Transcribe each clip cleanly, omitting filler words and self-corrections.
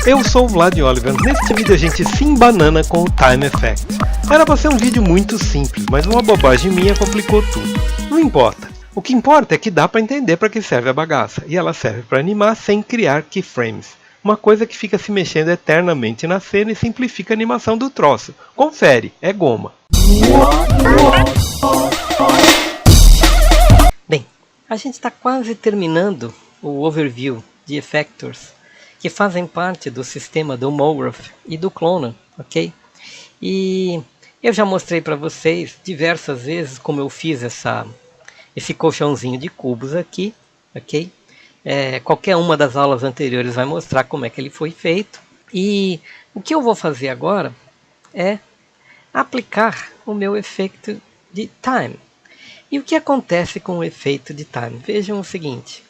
Eu sou o Vlad Oliver. Neste vídeo a gente se embanana com o Time Effect. Era para ser um vídeo muito simples, mas uma bobagem minha complicou tudo. Não importa. O que importa é que dá para entender para que serve a bagaça, e ela serve para animar sem criar keyframes. Uma coisa que fica se mexendo eternamente na cena e simplifica a animação do troço. Confere, é goma. Bem, a gente está quase terminando o overview de effectors que fazem parte do sistema do MoGraph e do Clona, ok? E eu já mostrei para vocês diversas vezes como eu fiz esse colchãozinho de cubos aqui, ok? Qualquer uma das aulas anteriores vai mostrar como é que ele foi feito. E o que eu vou fazer agora é aplicar o meu efeito de time. E o que acontece com o efeito de time? Vejam o seguinte.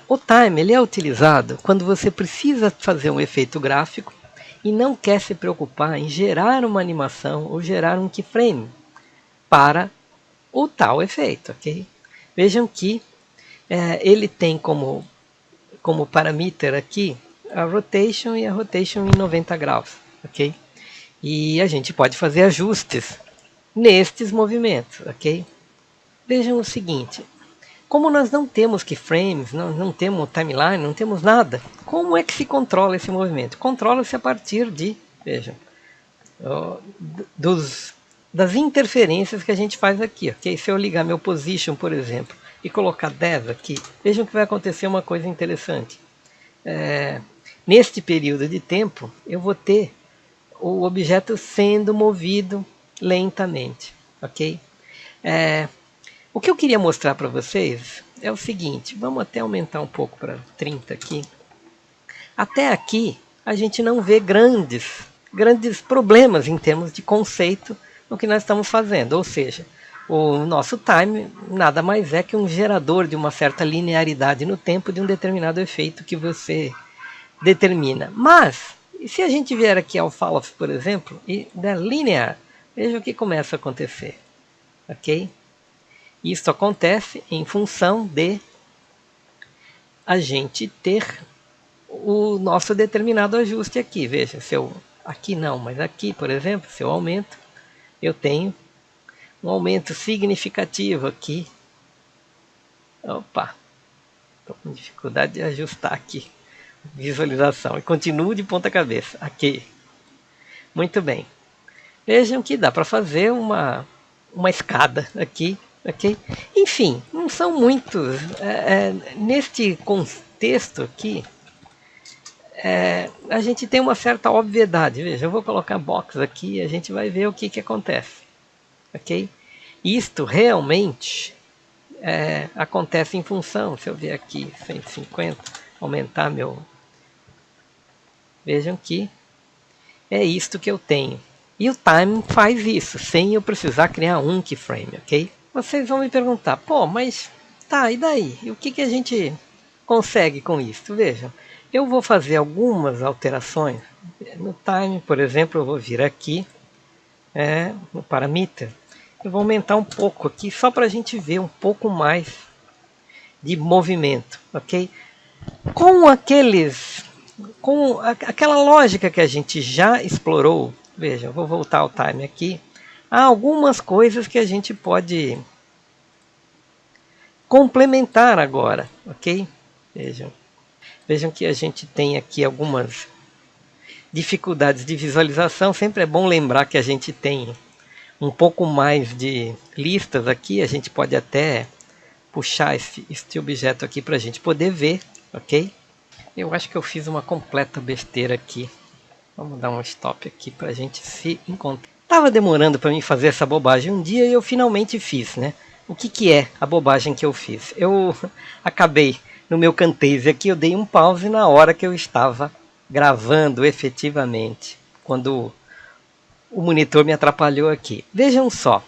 O time ele é utilizado quando você precisa fazer um efeito gráfico e não quer se preocupar em gerar uma animação ou gerar um keyframe para o tal efeito, ok? Vejam que ele tem como parâmetro aqui a rotation e a rotation em 90 graus, ok? E a gente pode fazer ajustes nestes movimentos, ok? Vejam o seguinte. Como nós não temos keyframes, não temos timeline, não temos nada, como é que se controla esse movimento? Controla-se a partir de, vejam, das interferências que a gente faz aqui. Okay? Se eu ligar meu position, por exemplo, e colocar 10 aqui, vejam que vai acontecer uma coisa interessante. Neste período de tempo, eu vou ter o objeto sendo movido lentamente. Ok? O que eu queria mostrar para vocês é o seguinte, vamos até aumentar um pouco para 30 aqui. Até aqui a gente não vê grandes problemas em termos de conceito no que nós estamos fazendo. Ou seja, o nosso time nada mais é que um gerador de uma certa linearidade no tempo de um determinado efeito que você determina. Mas, se a gente vier aqui ao fall-off, por exemplo, e der linear, veja o que começa a acontecer. Ok? Isso acontece em função de a gente ter o nosso determinado ajuste aqui. Veja, aqui não, mas aqui, por exemplo, se eu aumento, eu tenho um aumento significativo aqui. Opa, estou com dificuldade de ajustar aqui. Visualização. E continuo de ponta cabeça. Aqui. Muito bem. Vejam que dá para fazer uma escada aqui. Okay? Enfim, não são muitos. Neste contexto aqui, a gente tem uma certa obviedade. Veja, eu vou colocar box aqui e a gente vai ver o que acontece. Okay? Isto realmente acontece em função. Se eu ver aqui 150, aumentar meu... Vejam que é isto que eu tenho. E o time faz isso, sem eu precisar criar um keyframe, ok? Vocês vão me perguntar, pô, mas tá, e daí? E o que a gente consegue com isso? Vejam, eu vou fazer algumas alterações. No time, por exemplo, eu vou vir aqui, no parameter. Eu vou aumentar um pouco aqui, só para a gente ver um pouco mais de movimento, ok? Com aquela lógica que a gente já explorou, veja, eu vou voltar ao time aqui. Há algumas coisas que a gente pode complementar agora, ok? Vejam que a gente tem aqui algumas dificuldades de visualização. Sempre é bom lembrar que a gente tem um pouco mais de listas aqui. A gente pode até puxar este objeto aqui para a gente poder ver, ok? Eu acho que eu fiz uma completa besteira aqui. Vamos dar um stop aqui para a gente se encontrar. Estava demorando para mim fazer essa bobagem um dia e eu finalmente fiz, né? O que é a bobagem que eu fiz? Eu acabei no meu Camtasia aqui, eu dei um pause na hora que eu estava gravando efetivamente, quando o monitor me atrapalhou aqui. Vejam só,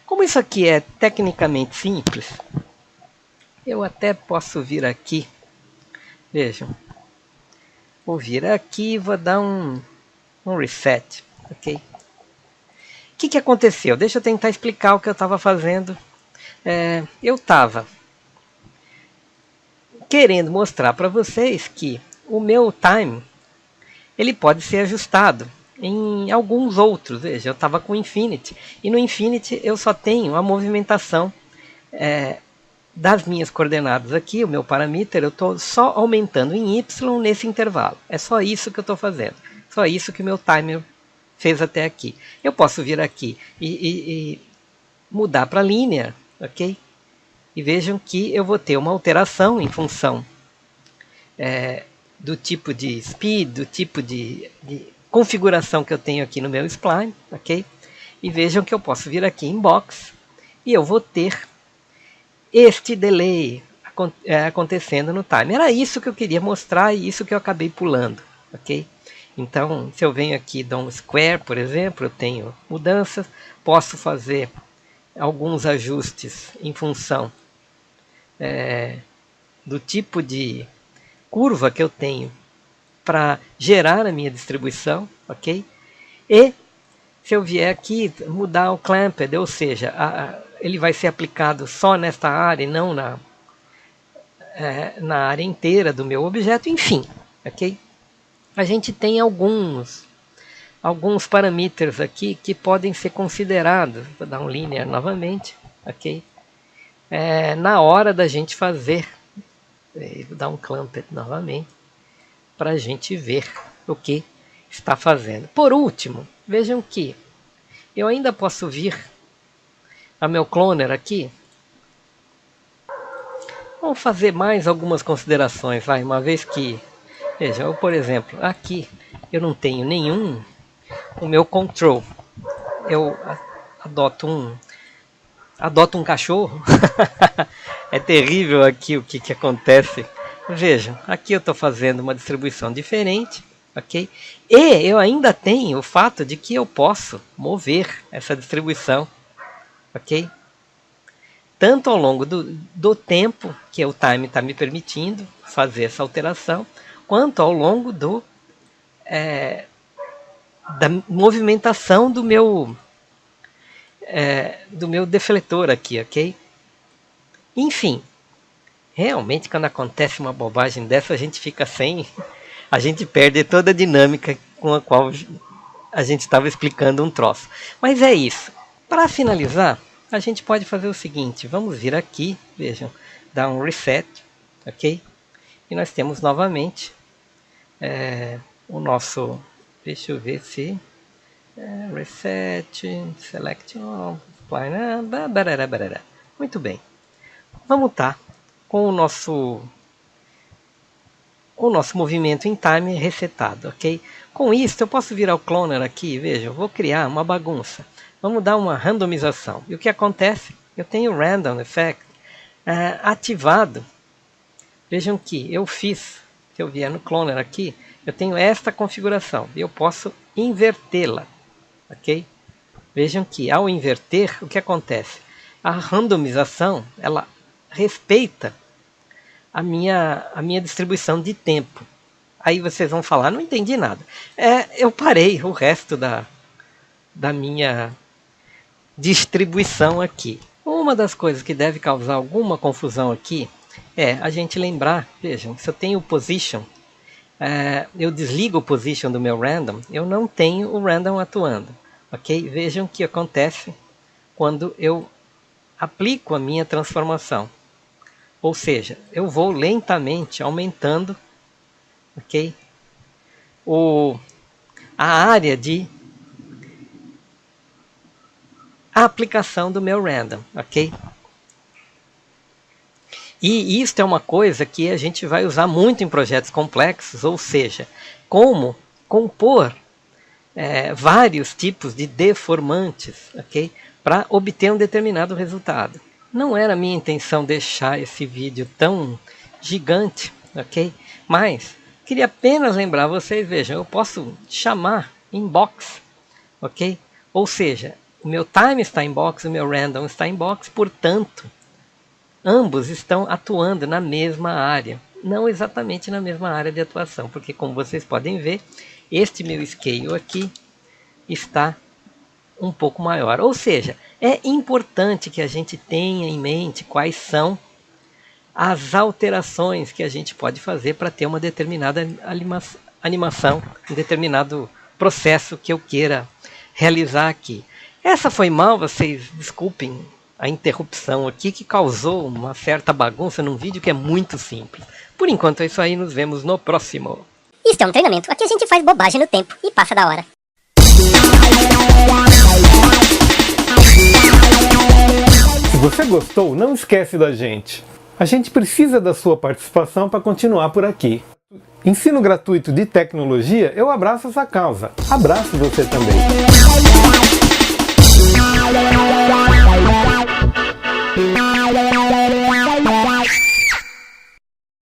como isso aqui é tecnicamente simples, eu até posso vir aqui, vejam, vou vir aqui e vou dar um reset. Ok? O que aconteceu? Deixa eu tentar explicar o que eu estava fazendo. Eu estava querendo mostrar para vocês que o meu time ele pode ser ajustado em alguns outros. Veja, eu estava com Infinity, e no Infinity eu só tenho a movimentação das minhas coordenadas aqui, o meu parameter, eu estou só aumentando em Y nesse intervalo. É só isso que eu estou fazendo. Só isso que o meu timer fez até aqui. Eu posso vir aqui e mudar para linear, ok? E vejam que eu vou ter uma alteração em função do tipo de speed, do tipo de configuração que eu tenho aqui no meu spline, ok? E vejam que eu posso vir aqui em box e eu vou ter este delay acontecendo no time. Era isso que eu queria mostrar e isso que eu acabei pulando, ok? Então, se eu venho aqui e dou um square, por exemplo, eu tenho mudanças, posso fazer alguns ajustes em função do tipo de curva que eu tenho para gerar a minha distribuição, ok? E se eu vier aqui mudar o clamped, ou seja, ele vai ser aplicado só nesta área e não na área inteira do meu objeto, enfim, ok? A gente tem alguns parâmetros aqui que podem ser considerados. Vou dar um linear novamente, ok? Na hora da gente fazer, vou dar um clamped novamente, para a gente ver o que está fazendo. Por último, vejam que eu ainda posso vir a meu cloner aqui. Vamos fazer mais algumas considerações, vai, uma vez que, veja, eu, por exemplo, aqui eu não tenho nenhum, o meu control, eu adoto um cachorro, é terrível aqui o que acontece. Vejam, aqui eu estou fazendo uma distribuição diferente, ok? E eu ainda tenho o fato de que eu posso mover essa distribuição, ok? Tanto ao longo do tempo que o time está me permitindo fazer essa alteração, quanto ao longo da movimentação do meu defletor aqui, ok? Enfim, realmente quando acontece uma bobagem dessa, a gente fica a gente perde toda a dinâmica com a qual a gente estava explicando um troço. Mas é isso. Para finalizar, a gente pode fazer o seguinte, vamos vir aqui, vejam, dar um reset, ok? E nós temos novamente o nosso, deixa eu ver se, reset, select all, spline, muito bem. Vamos estar com o nosso movimento em time resetado, ok? Com isso, eu posso virar o cloner aqui, veja, eu vou criar uma bagunça. Vamos dar uma randomização. E o que acontece? Eu tenho o Random Effect ativado. Vejam que eu fiz, se eu vier no cloner aqui, eu tenho esta configuração. E eu posso invertê-la, ok? Vejam que ao inverter, o que acontece? A randomização, ela respeita a minha distribuição de tempo. Aí vocês vão falar, não entendi nada. Eu parei o resto da minha distribuição aqui. Uma das coisas que deve causar alguma confusão aqui é a gente lembrar, vejam, se eu tenho o position, eu desligo o position do meu random, eu não tenho o random atuando. Ok? Vejam o que acontece quando eu aplico a minha transformação. Ou seja, eu vou lentamente aumentando, ok? A área de aplicação do meu random, ok? E isso é uma coisa que a gente vai usar muito em projetos complexos, ou seja, como compor vários tipos de deformantes, ok? Para obter um determinado resultado. Não era minha intenção deixar esse vídeo tão gigante, ok? Mas queria apenas lembrar vocês, vejam, eu posso chamar em box, ok? Ou seja, o meu time está em box, o meu random está em box, portanto, ambos estão atuando na mesma área. Não exatamente na mesma área de atuação, porque como vocês podem ver, este meu scale aqui está um pouco maior. Ou seja, é importante que a gente tenha em mente quais são as alterações que a gente pode fazer para ter uma determinada animação, um determinado processo que eu queira realizar aqui. Essa foi mal, vocês desculpem a interrupção aqui, que causou uma certa bagunça num vídeo que é muito simples. Por enquanto é isso aí, nos vemos no próximo. Isso é um treinamento. Aqui a gente faz bobagem no tempo e passa da hora. Se você gostou, não esquece da gente. A gente precisa da sua participação para continuar por aqui. Ensino gratuito de tecnologia, eu abraço essa causa. Abraço você também.